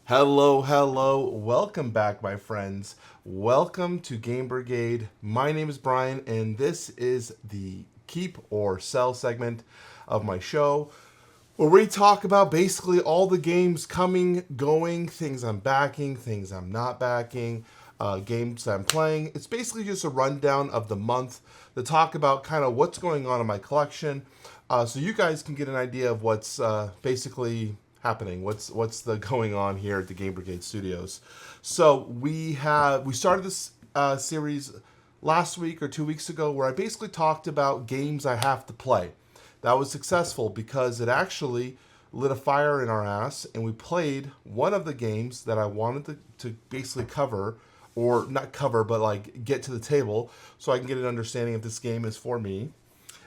Hello, hello. Welcome back, my friends. Welcome to Game Brigade. My name is Brian, and this is the Keep or Sell segment of my show where we talk about basically all the games coming, going, things I'm backing, things I'm not backing, games I'm playing. It's basically just a rundown of the month to talk about kind of what's going on in my collection so you guys can get an idea of what's basically happening, what's the going on here at the Game Brigade Studios. So we started this series last week or 2 weeks ago where I basically talked about games I have to play. That was successful because it actually lit a fire in our ass, and we played one of the games that I wanted to basically cover, or not cover, but like get to the table so I can get an understanding if this game is for me.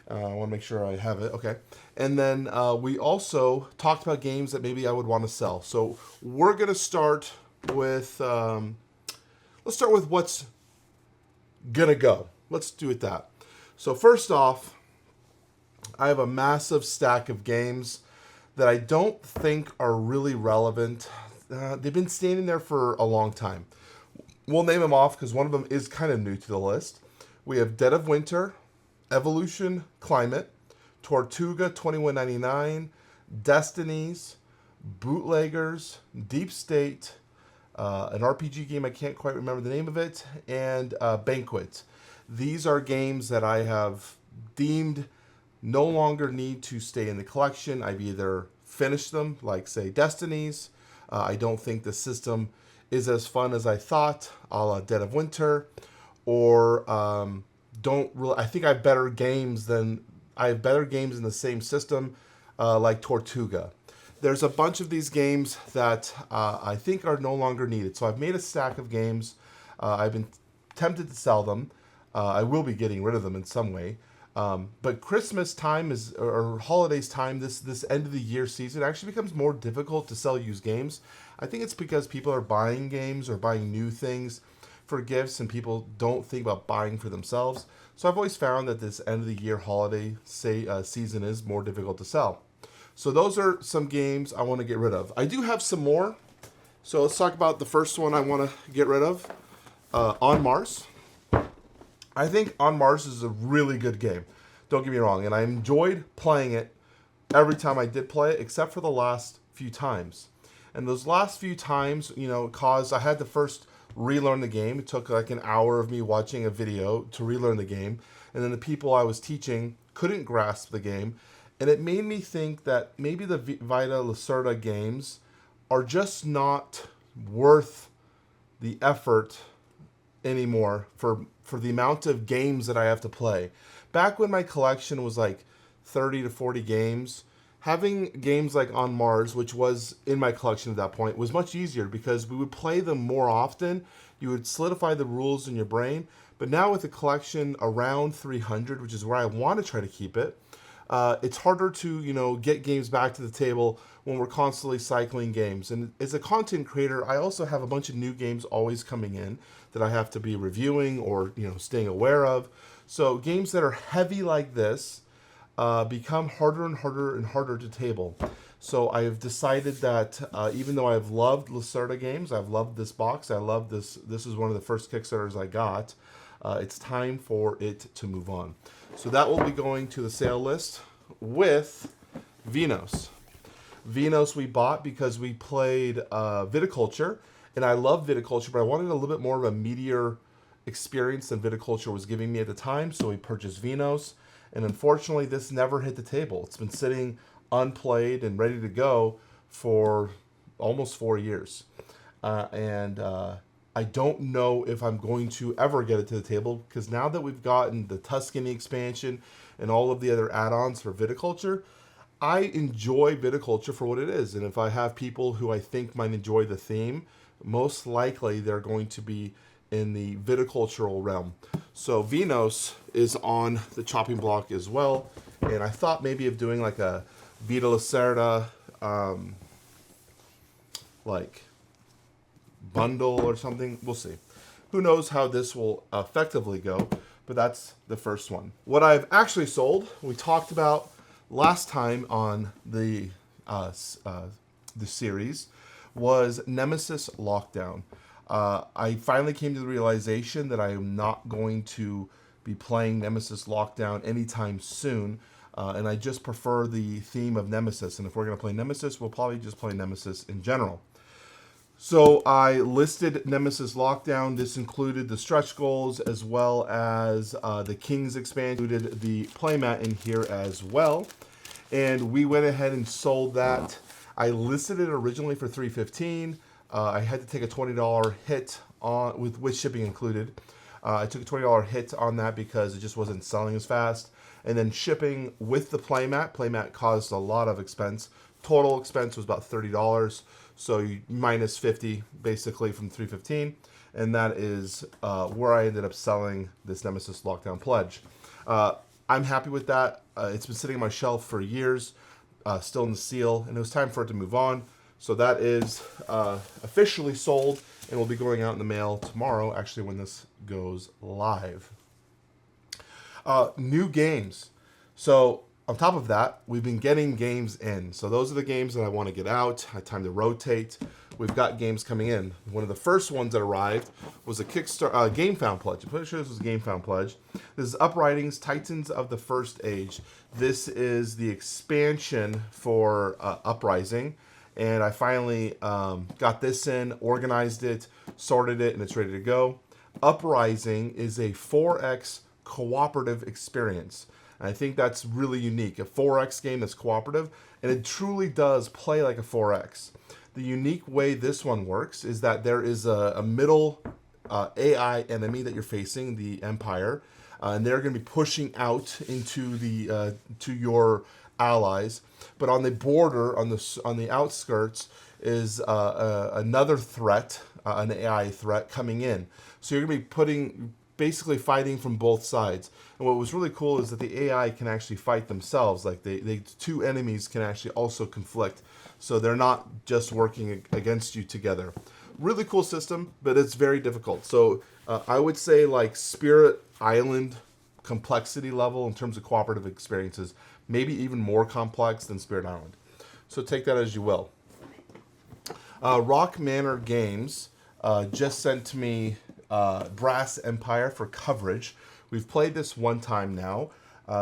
I want to make sure I have it. Okay. And then we also talked about games that maybe I would want to sell. So we're going to start with, let's start with what's going to go. Let's do it that. So first off, I have a massive stack of games that I don't think are really relevant. They've been standing there for a long time. We'll name them off because one of them is kind of new to the list. We have Dead of Winter, Evolution Climate, Tortuga 2199, Destinies, Bootleggers, Deep State, an RPG game I can't quite remember the name of it, and Banquet. These are games that I have deemed no longer need to stay in the collection. I've either finished them, like say Destinies. I don't think the system is as fun as I thought, a la Dead of Winter, or don't really. I think I have better games in the same system, like Tortuga. There's a bunch of these games that I think are no longer needed. So I've made a stack of games. I've been tempted to sell them. I will be getting rid of them in some way. But Christmas time or holidays time, this end of the year season actually becomes more difficult to sell used games. I think it's because people are buying games or buying new things for gifts, and people don't think about buying for themselves. So I've always found that this end of the year holiday season is more difficult to sell. So those are some games I want to get rid of. I do have some more. So let's talk about the first one I want to get rid of, On Mars. I think On Mars is a really good game. Don't get me wrong, and I enjoyed playing it every time I did play it, except for the last few times. And those last few times, caused I had to first relearn the game. It took like an hour of me watching a video to relearn the game, and then the people I was teaching couldn't grasp the game, and it made me think that maybe the Vita Lasera games are just not worth the effort anymore for the amount of games that I have to play. Back when my collection was like 30 to 40 games, having games like On Mars, which was in my collection at that point, was much easier because we would play them more often. You would solidify the rules in your brain. But now with a collection around 300, which is where I want to try to keep it, it's harder to get games back to the table when we're constantly cycling games. And as a content creator, I also have a bunch of new games always coming in that I have to be reviewing or staying aware of. So games that are heavy like this become harder and harder and harder to table. So I have decided that even though I've loved Lasera games, I've loved this box, I love this. This is one of the first Kickstarters I got. It's time for it to move on. So that will be going to the sale list with Vinos. Vinos we bought because we played Viticulture, and I love Viticulture, but I wanted a little bit more of a meatier experience than Viticulture was giving me at the time, so we purchased Vinos. And unfortunately, this never hit the table. It's been sitting unplayed and ready to go for almost 4 years. I don't know if I'm going to ever get it to the table because now that we've gotten the Tuscany expansion and all of the other add-ons for Viticulture, I enjoy Viticulture for what it is. And if I have people who I think might enjoy the theme, most likely they're going to be in the viticultural realm. So Vinos is on the chopping block as well. And I thought maybe of doing like a Vita Lacerda like bundle or something. We'll see. Who knows how this will effectively go, but that's the first one. What I've actually sold, we talked about last time on the series, was Nemesis Lockdown. I finally came to the realization that I am not going to be playing Nemesis Lockdown anytime soon, and I just prefer the theme of Nemesis. And if we're going to play Nemesis, we'll probably just play Nemesis in general. So I listed Nemesis Lockdown. This included the stretch goals as well as the King's expansion. Included the playmat in here as well. And we went ahead and sold that. I listed it originally for $315. I had to take a $20 hit on with shipping included. I took a $20 hit on that because it just wasn't selling as fast. And then shipping with the playmat. Playmat caused a lot of expense. Total expense was about $30. So you minus 50 basically from 315, and that is where I ended up selling this Nemesis Lockdown pledge. I'm happy with that. It's been sitting on my shelf for years, still in the seal, and it was time for it to move on. So that is officially sold and will be going out in the mail tomorrow, actually when this goes live. New games. So on top of that, we've been getting games in. So those are the games that I want to get out. I had time to rotate. We've got games coming in. One of the first ones that arrived was a Kickstarter Game Found pledge. I'm pretty sure this was a Game Found pledge. This is Uprisings, Titans of the First Age. This is the expansion for Uprising. And I finally got this in, organized it, sorted it, and it's ready to go. Uprising is a 4X cooperative experience. And I think that's really unique. A 4X game that's cooperative, and it truly does play like a 4X. The unique way this one works is that there is a middle AI enemy that you're facing, the Empire, and they're going to be pushing out into the to your allies. But on the border, on the outskirts, is another threat, an AI threat coming in. So you're going to be basically fighting from both sides. And what was really cool is that the AI can actually fight themselves. Like they two enemies can actually also conflict. So they're not just working against you together. Really cool system, but it's very difficult. So I would say like Spirit Island complexity level in terms of cooperative experiences, maybe even more complex than Spirit Island. So take that as you will. Rock Manor Games just sent to me Brass Empire for coverage. We've played this one time now,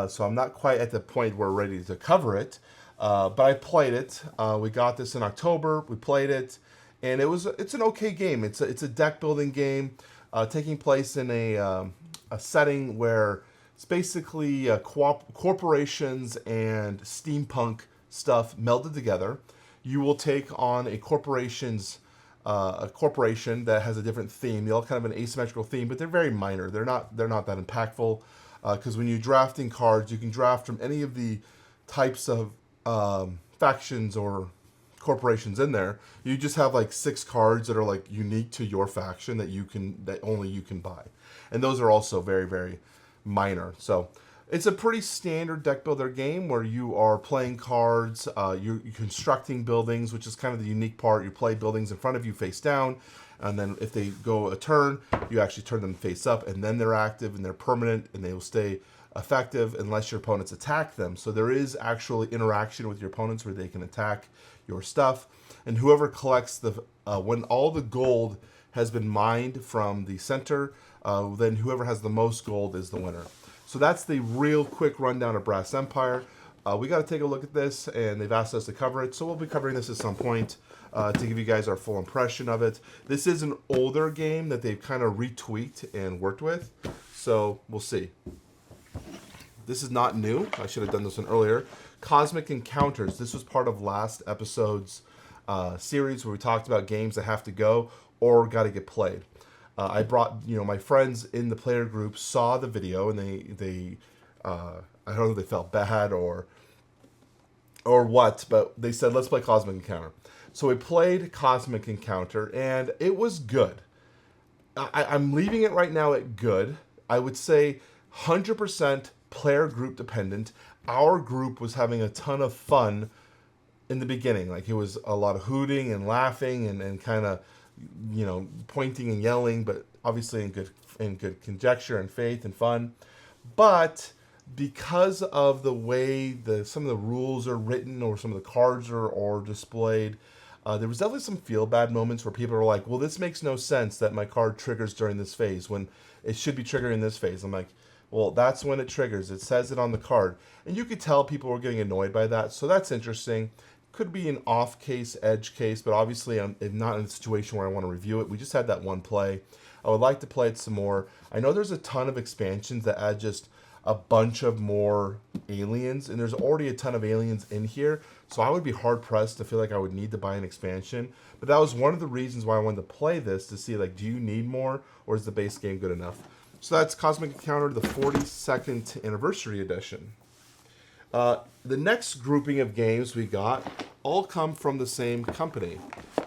so I'm not quite at the point where we're ready to cover it, but I played it. We got this in October. We played it, and it's an okay game. It's a deck building game taking place in a setting where it's basically corporations and steampunk stuff melded together. You will take on a corporation that has a different theme. They all kind of an asymmetrical theme, but they're very minor. They're not that impactful because when you're drafting cards, you can draft from any of the types of factions or corporations in there. You just have like 6 cards that are like unique to your faction that only you can buy, and those are also very, very minor. So it's a pretty standard deck builder game where you are playing cards, you're constructing buildings, which is kind of the unique part. You play buildings in front of you face down, and then if they go a turn, you actually turn them face up, and then they're active and they're permanent, and they will stay effective unless your opponents attack them. So there is actually interaction with your opponents where they can attack your stuff. And whoever collects when all the gold has been mined from the center, then whoever has the most gold is the winner. So that's the real quick rundown of Brass Empire. We got to take a look at this, and they've asked us to cover it, so we'll be covering this at some point to give you guys our full impression of it. This is an older game that they've kind of retweaked and worked with, so we'll see. This is not new. I should have done this one earlier. Cosmic Encounters. This was part of last episode's series where we talked about games that have to go or got to get played. I brought, my friends in the player group saw the video, and they I don't know if they felt bad or what, but they said, let's play Cosmic Encounter. So we played Cosmic Encounter, and it was good. I'm leaving it right now at good. I would say 100% player group dependent. Our group was having a ton of fun in the beginning. Like, it was a lot of hooting and laughing and kind of, pointing and yelling, but obviously in good conjecture and faith and fun. But because of the way some of the rules are written or some of the cards are displayed, There was definitely some feel bad moments where people are like, well, this makes no sense that my card triggers during this phase when it should be triggering this phase. I'm like, well, that's when it triggers. It says it on the card. And you could tell people were getting annoyed by that. So that's interesting. Could be an off case, edge case, but obviously I'm not in a situation where I want to review it. We just had that one play. I would like to play it some more. I know there's a ton of expansions that add just a bunch of more aliens, and there's already a ton of aliens in here, so I would be hard-pressed to feel like I would need to buy an expansion. But that was one of the reasons why I wanted to play this, to see, like, do you need more, or is the base game good enough? So that's Cosmic Encounter, the 42nd Anniversary Edition. The next grouping of games we got all come from the same company.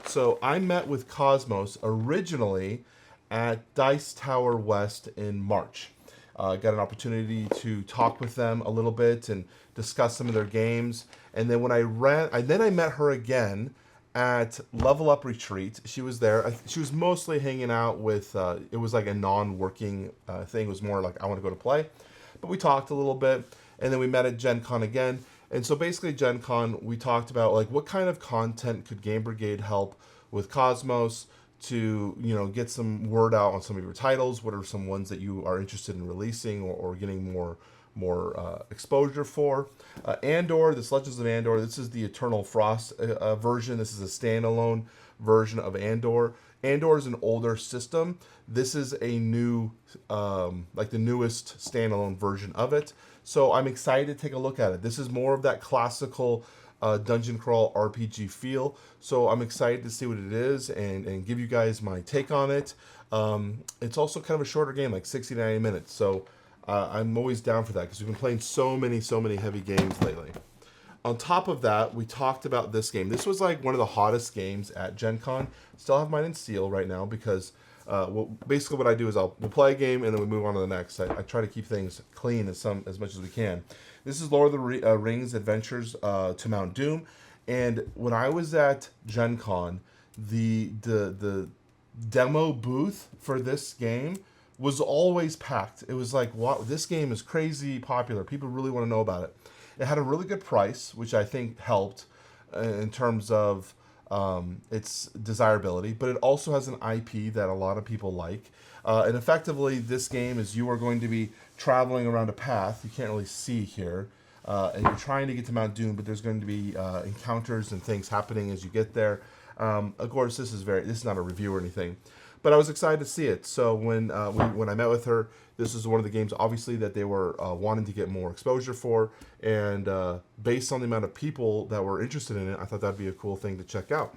So I met with Cosmos originally at Dice Tower West in March. Got an opportunity to talk with them a little bit and discuss some of their games. And then when I met her again at Level Up Retreat. She was there. She was mostly hanging out with, it was like a non-working thing. It was more like, I want to go to play. But we talked a little bit, and then we met at Gen Con again. And so basically Gen Con, we talked about like what kind of content could Game Brigade help with Cosmos to, you know, get some word out on some of your titles. What are some ones that you are interested in releasing or getting more exposure for? Andor, this Legends of Andor, this is the Eternal Frost version. This is a standalone version of Andor. Andor is an older system. This is a new, like the newest standalone version of it. So I'm excited to take a look at it. This is more of that classical dungeon crawl RPG feel. So I'm excited to see what it is and give you guys my take on it. It's also kind of a shorter game, like 60 to 90 minutes. So I'm always down for that because we've been playing so many heavy games lately. On top of that, we talked about this game. This was like one of the hottest games at Gen Con. Still have mine in seal right now because basically what I do is we'll play a game and then we move on to the next. I try to keep things clean as much as we can. This is Lord of the Rings Adventures to Mount Doom. And when I was at Gen Con, the demo booth for this game was always packed. It was like, wow, this game is crazy popular. People really want to know about it. It had a really good price, which I think helped in terms of its desirability, but it also has an IP that a lot of people like. And effectively, this game is you are going to be traveling around a path you can't really see here, and you're trying to get to Mount Doom, but there's going to be encounters and things happening as you get there. Of course, this is not a review or anything, but I was excited to see it. So when I met with her, this is one of the games, obviously, that they were wanting to get more exposure for. And based on the amount of people that were interested in it, I thought that'd be a cool thing to check out.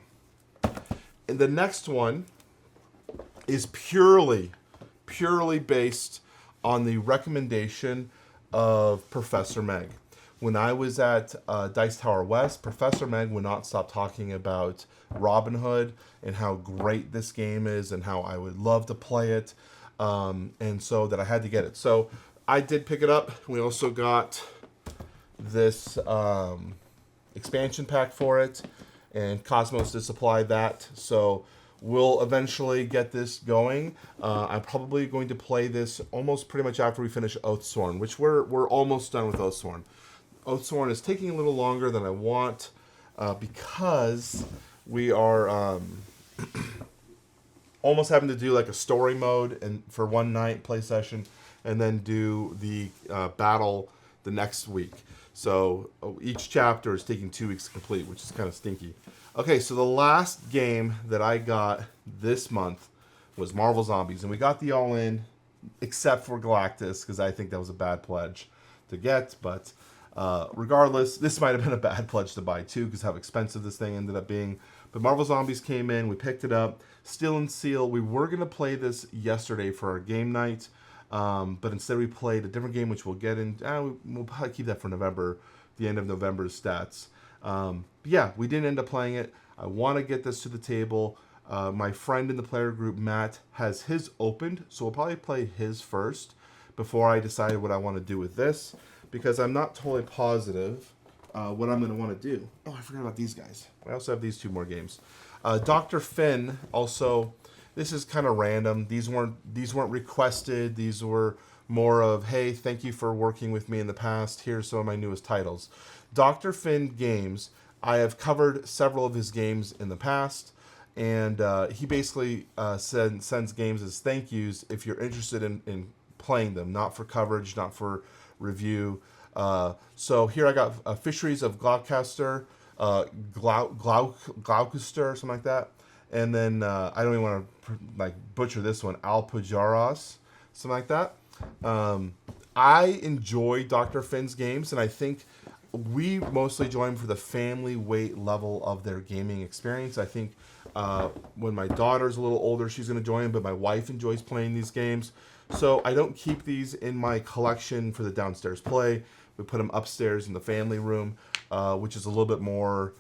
And the next one is purely based on the recommendation of Professor Meg. When I was at Dice Tower West, Professor Meg would not stop talking about Robin Hood and how great this game is and how I would love to play it. And so that I had to get it. So I did pick it up. We also got this expansion pack for it, and Cosmos did supply that. So we'll eventually get this going. I'm probably going to play this almost pretty much after we finish Oathsworn, which we're almost done with Oathsworn. Oathsworn is taking a little longer than I want because we are almost having to do like a story mode and for one night play session, and then do the battle the next week. So each chapter is taking 2 weeks to complete, which is kind of stinky. Okay, so the last game that I got this month was Marvel Zombies, and we got the all-in except for Galactus because I think that was a bad pledge to get, but regardless, this might have been a bad pledge to buy too because how expensive this thing ended up being. But Marvel Zombies came in, we picked it up, still in seal. We were going to play this yesterday for our game night, but instead we played a different game, which we'll get in. We'll probably keep that for November, the end of November's stats. But yeah, we didn't end up playing it. I want to get this to the table. My friend in the player group, Matt, has his opened, so we'll probably play his first before I decide what I want to do with this, because I'm not totally positive what I'm going to want to do. Oh, I forgot about these guys. I also have these 2 more games. Dr. Finn also, this is kind of random. These weren't requested. These were more of, hey, thank you for working with me in the past. Here's some of my newest titles. Dr. Finn Games I have covered several of his games in the past, and he basically sends games as thank yous if you're interested in playing them, not for coverage, not for review. So here I got Fisheries of Gloucester, Gloucester, something like that. And then I don't even want to like butcher this one, Alpajaros, something like that. I enjoy Dr. Finn's games, and I think we mostly join for the family weight level of their gaming experience. I think when my daughter's a little older, she's going to join, but my wife enjoys playing these games. So I don't keep these in my collection for the downstairs play. We put them upstairs in the family room, which is a little bit more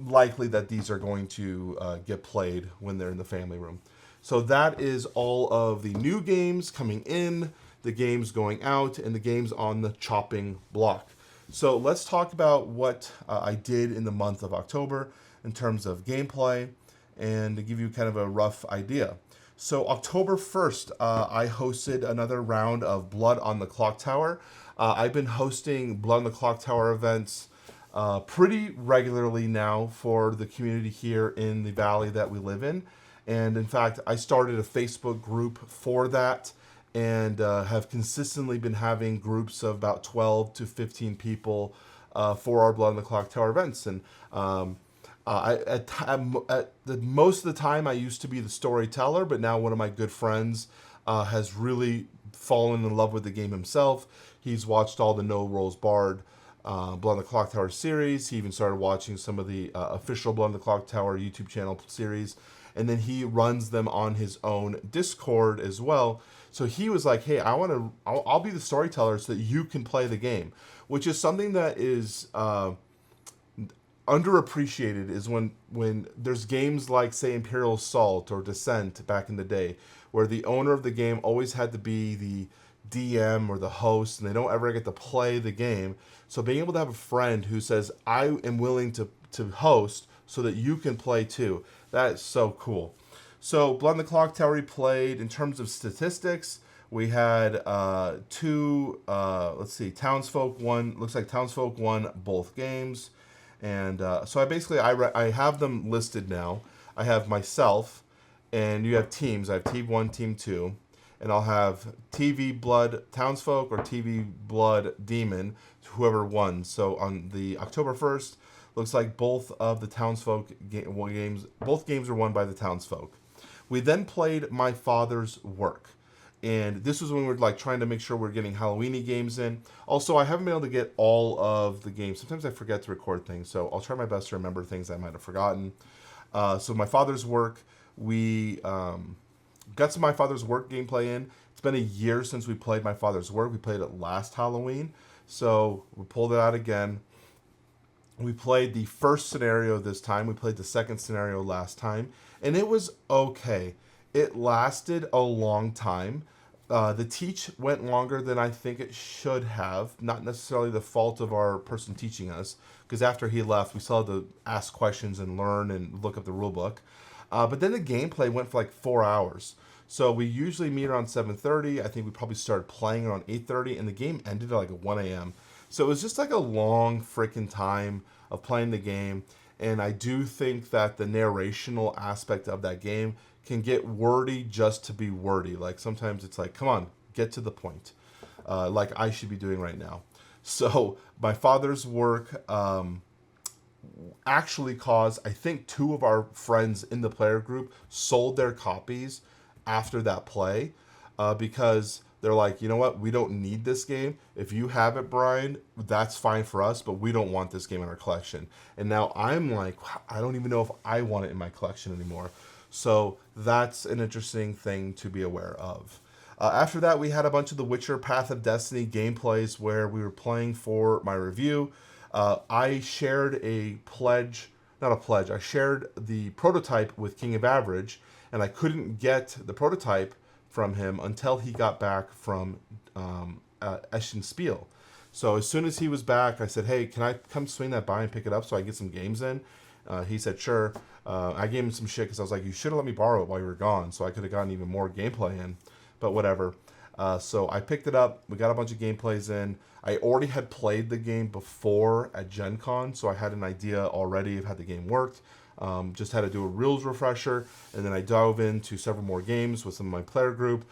likely that these are going to get played when they're in the family room. So that is all of the new games coming in, the games going out, and the games on the chopping block. So let's talk about what I did in the month of October in terms of gameplay and to give you kind of a rough idea. So October 1st, I hosted another round of Blood on the Clock Tower. I've been hosting Blood on the Clock Tower events pretty regularly now for the community here in the valley that we live in. And in fact, I started a Facebook group for that and have consistently been having groups of about 12 to 15 people for our Blood on the Clock Tower events. And most of the time, I used to be the storyteller, but now one of my good friends has really fallen in love with the game himself. He's watched all the No Rolls Barred Blood on the Clock Tower series. He even started watching some of the official Blood on the Clock Tower YouTube channel series. And then he runs them on his own Discord as well. So he was like, hey, I'll be the storyteller so that you can play the game, which is something that is underappreciated is when there's games like, say, Imperial Assault or Descent back in the day, where the owner of the game always had to be the DM or the host, and they don't ever get to play the game. So being able to have a friend who says, I am willing to host so that you can play too, that is so cool. So Blood on the Clock Tower we played. In terms of statistics, we had Townsfolk won. Looks like Townsfolk won both games. And so I have them listed now. I have myself, and you have teams. I have Team 1, Team 2. And I'll have TV Blood Townsfolk or TV Blood Demon, whoever won. So on the October 1st, looks like both of the Townsfolk games, both games were won by the Townsfolk. We then played My Father's Work. And this was when we were like trying to make sure we're getting Halloweeny games in. Also, I haven't been able to get all of the games. Sometimes I forget to record things, so I'll try my best to remember things I might have forgotten. So My Father's Work, we got some My Father's Work gameplay in. It's been a year since we played My Father's Work. We played it last Halloween, so we pulled it out again. We played the first scenario this time. We played the second scenario last time, and it was okay. It lasted a long time. The teach went longer than I think it should have. Not necessarily the fault of our person teaching us, because after he left, we still had to ask questions and learn and look up the rule book. But then the gameplay went for like 4 hours. So we usually meet around 7:30. I think we probably started playing around 8:30, and the game ended at like 1 a.m. So it was just like a long freaking time of playing the game. And I do think that the narrational aspect of that game can get wordy just to be wordy. Like sometimes it's like, come on, get to the point. Like I should be doing right now. So My Father's Work actually caused, I think, 2 of our friends in the player group sold their copies after that play because they're like, you know what, we don't need this game. If you have it, Brian, that's fine for us, but we don't want this game in our collection. And now I'm like, I don't even know if I want it in my collection anymore. So that's an interesting thing to be aware of. After that, we had a bunch of The Witcher Path of Destiny gameplays where we were playing for my review. I shared I shared the prototype with King of Average, and I couldn't get the prototype from him until he got back from Eschen Spiel. So as soon as he was back, I said, hey, can I come swing that by and pick it up so I can get some games in? He said, sure. I gave him some shit because I was like, you should have let me borrow it while you were gone so I could have gotten even more gameplay in, but whatever. So I picked it up. We got a bunch of gameplays in. I already had played the game before at Gen Con, so I had an idea already of how the game worked. Just had to do a rules refresher, and then I dove into several more games with some of my player group,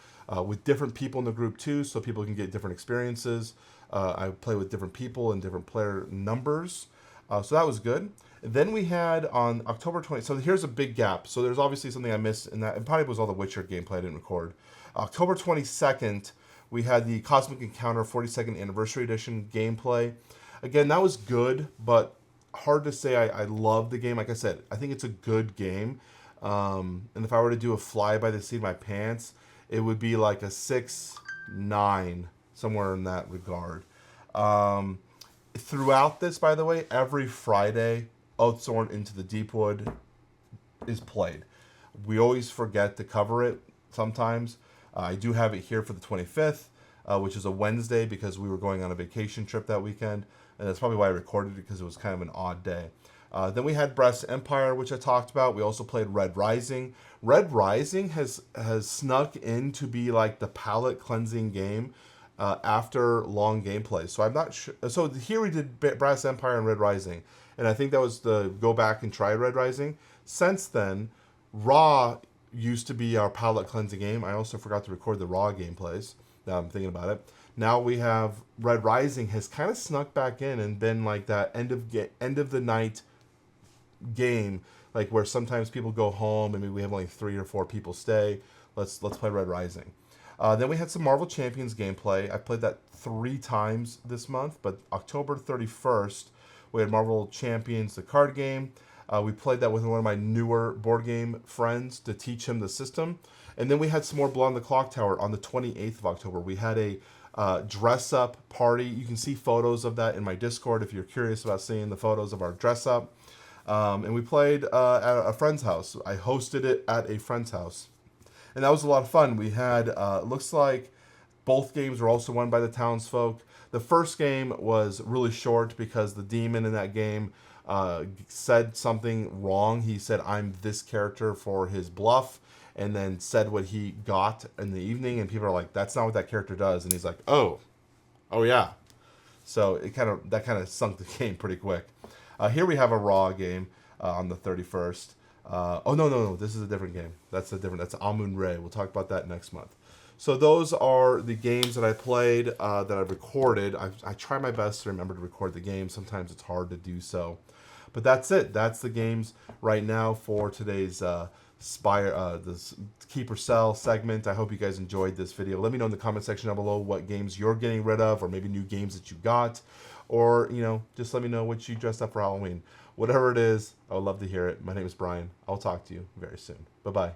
with different people in the group too, so people can get different experiences. I play with different people and different player numbers, so that was good. And then we had on October 20th, so here's a big gap. So there's obviously something I missed, and that it probably was all the Witcher gameplay I didn't record. October 22nd, we had the Cosmic Encounter 42nd Anniversary Edition gameplay. Again, that was good, but hard to say I love the game. Like I said, I think it's a good game. And if I were to do a fly by the seat of my pants, it would be like a 6, 9, somewhere in that regard. Throughout this, by the way, every Friday, Oathsworn Into the Deepwood is played. We always forget to cover it sometimes. I do have it here for the 25th, which is a Wednesday because we were going on a vacation trip that weekend. And that's probably why I recorded it, because it was kind of an odd day. Then we had Brass Empire, which I talked about. We also played Red Rising. Red Rising has snuck in to be like the palate cleansing game after long gameplay. So I'm not sure. So here we did Brass Empire and Red Rising, and I think that was the go back and try Red Rising. Since then, Raw used to be our palate cleansing game. I also forgot to record the Raw gameplays. Now I'm thinking about it. Now we have Red Rising has kind of snuck back in and been like that end of the night game, like where sometimes people go home and maybe we have only 3 or 4 people stay. Let's play Red Rising. Then we had some Marvel Champions gameplay. I played that 3 times this month, but October 31st, we had Marvel Champions, the card game. We played that with one of my newer board game friends to teach him the system. And then we had some more Blood on the Clock Tower on the 28th of October. We had a dress up party. You can see photos of that in my Discord if you're curious about seeing the photos of our dress up. And we played at a friend's house. I hosted it at a friend's house. And that was a lot of fun. We had, looks like both games were also won by the townsfolk. The first game was really short because the demon in that game said something wrong. He said, "I'm this character," for his bluff, and then said what he got in the evening. And people are like, "That's not what that character does." And he's like, oh yeah. So that kind of sunk the game pretty quick. Here we have a Raw game on the 31st. Oh, no. This is a different game. That's Amun Re. We'll talk about that next month. So those are the games that I played, that I've recorded. I try my best to remember to record the games. Sometimes it's hard to do so. But that's it. That's the games right now for today's this Keep or Sell segment. I hope you guys enjoyed this video. Let me know in the comment section down below what games you're getting rid of, or maybe new games that you got. Or, just let me know what you dressed up for Halloween. Whatever it is, I would love to hear it. My name is Brian. I'll talk to you very soon. Bye-bye.